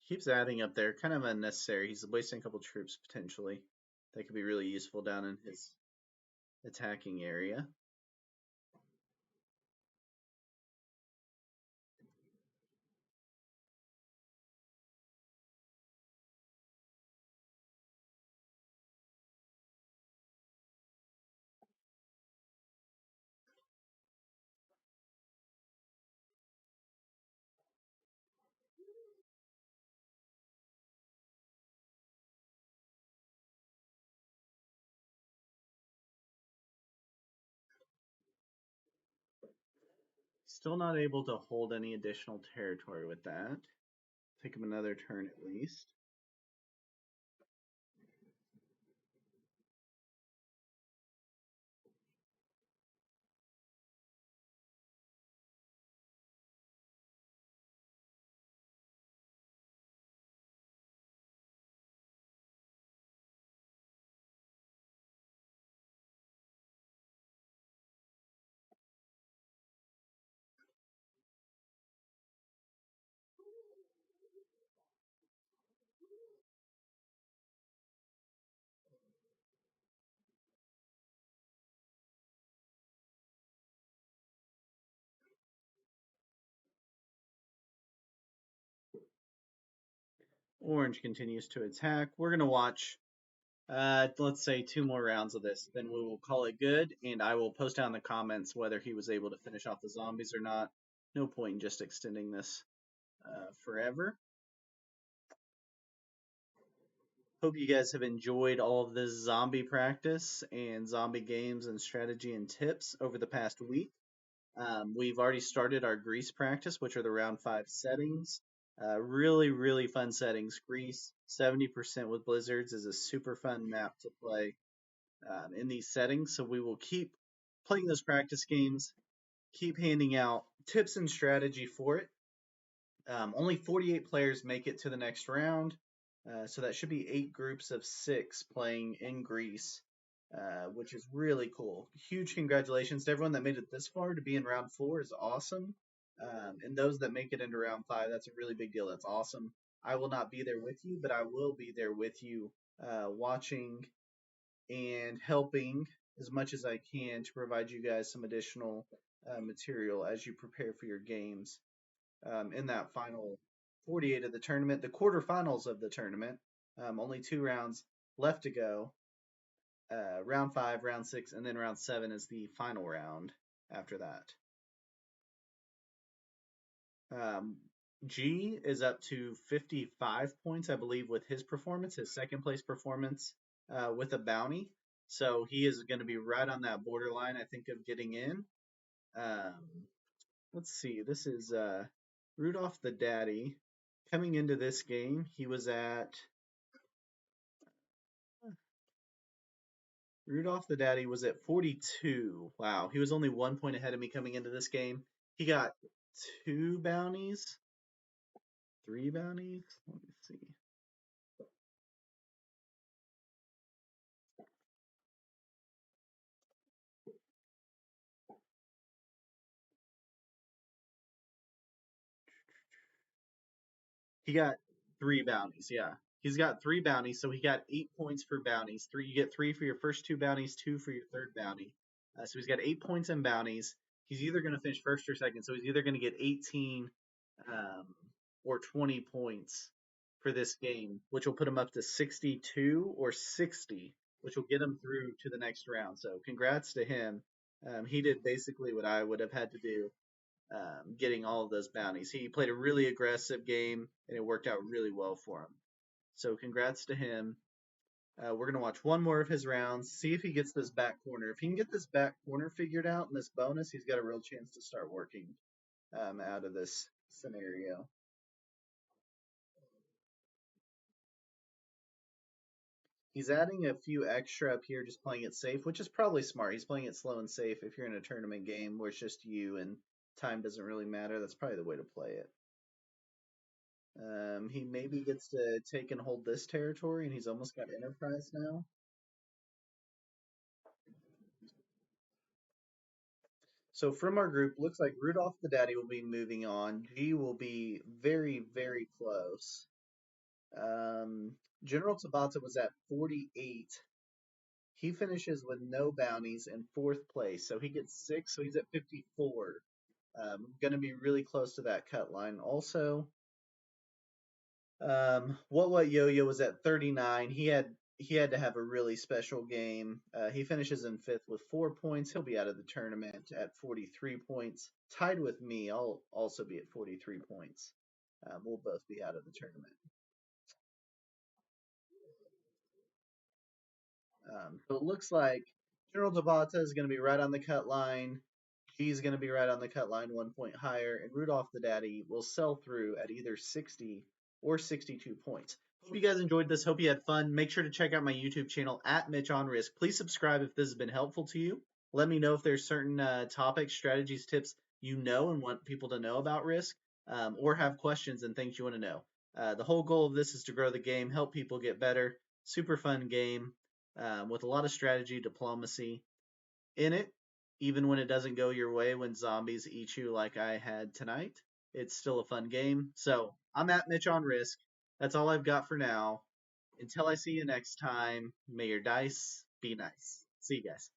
Keeps adding up there, kind of unnecessary. He's wasting a couple troops potentially. That could be really useful down in his attacking area. Still not able to hold any additional territory with that. Take him another turn at least. Orange continues to attack. We're going to watch, let's say, 2 more rounds of this. Then we will call it good, and I will post down in the comments whether he was able to finish off the zombies or not. No point in just extending this forever. Hope you guys have enjoyed all of this zombie practice and zombie games and strategy and tips over the past week. We've already started our Greece practice, which are the round 5 settings. Really, really fun settings. Greece, 70% with blizzards, is a super fun map to play in these settings. So we will keep playing those practice games, keep handing out tips and strategy for it. Only 48 players make it to the next round. So that should be 8 groups of 6 playing in Greece, which is really cool. Huge congratulations to everyone that made it this far. To be in round 4 is awesome. And those that make it into round 5, that's a really big deal. That's awesome. I will not be there with you, but I will be there with you, watching and helping as much as I can to provide you guys some additional material as you prepare for your games in that final 48 of the tournament, the quarterfinals of the tournament. Only 2 rounds left to go. Round 5, round 6, and then round 7 is the final round after that. G is up to 55 points, I believe, with his performance, his second place performance with a bounty. So he is going to be right on that borderline, I think, of getting in. Let's see. This is Rudolph the Daddy. Coming into this game, he was at Rudolph the Daddy was at 42. Wow, he was only 1 point ahead of me coming into this game. He got 2 bounties, 3 bounties. Let me see. He got 3 bounties. Yeah, he's got 3 bounties, so he got 8 points for bounties. Three, you get 3 for your first 2 bounties, 2 for your third bounty. So he's got 8 points in bounties. He's either going to finish first or second, so he's either going to get 18 or 20 points for this game, which will put him up to 62 or 60, which will get him through to the next round. So congrats to him. He did basically what I would have had to do, getting all of those bounties. He played a really aggressive game, and it worked out really well for him. So congrats to him. We're going to watch one more of his rounds, see if he gets this back corner. If he can get this back corner figured out in this bonus, he's got a real chance to start working out of this scenario. He's adding a few extra up here, just playing it safe, which is probably smart. He's playing it slow and safe. If you're in a tournament game where it's just you and time doesn't really matter, that's probably the way to play it. He maybe gets to take and hold this territory, and he's almost got Enterprise now. So from our group, looks like Rudolph the Daddy will be moving on. G will be very, very close. Um, General Tabata was at 48. He finishes with no bounties in fourth place, so he gets 6, so he's at 54. Going to be really close to that cut line. Also, what Yo-Yo was at 39. He had to have a really special game. He finishes in fifth with 4 points. He'll be out of the tournament at 43 points, tied with me. I'll also be at 43 points. We'll both be out of the tournament. So it looks like General Tabata is going to be right on the cut line. He's going to be right on the cut line, 1 point higher, and Rudolph the Daddy will sell through at either 60 or 62 points. Hope you guys enjoyed this. Hope you had fun. Make sure to check out my YouTube channel at Mitch on Risk. Please subscribe if this has been helpful to you. Let me know if there's certain topics, strategies, tips you know and want people to know about Risk, or have questions and things you want to know. The whole goal of this is to grow the game, help people get better. Super fun game with a lot of strategy, diplomacy in it, even when it doesn't go your way, when zombies eat you like I had tonight. It's still a fun game. So I'm at Mitch on Risk. That's all I've got for now. Until I see you next time, may your dice be nice. See you guys.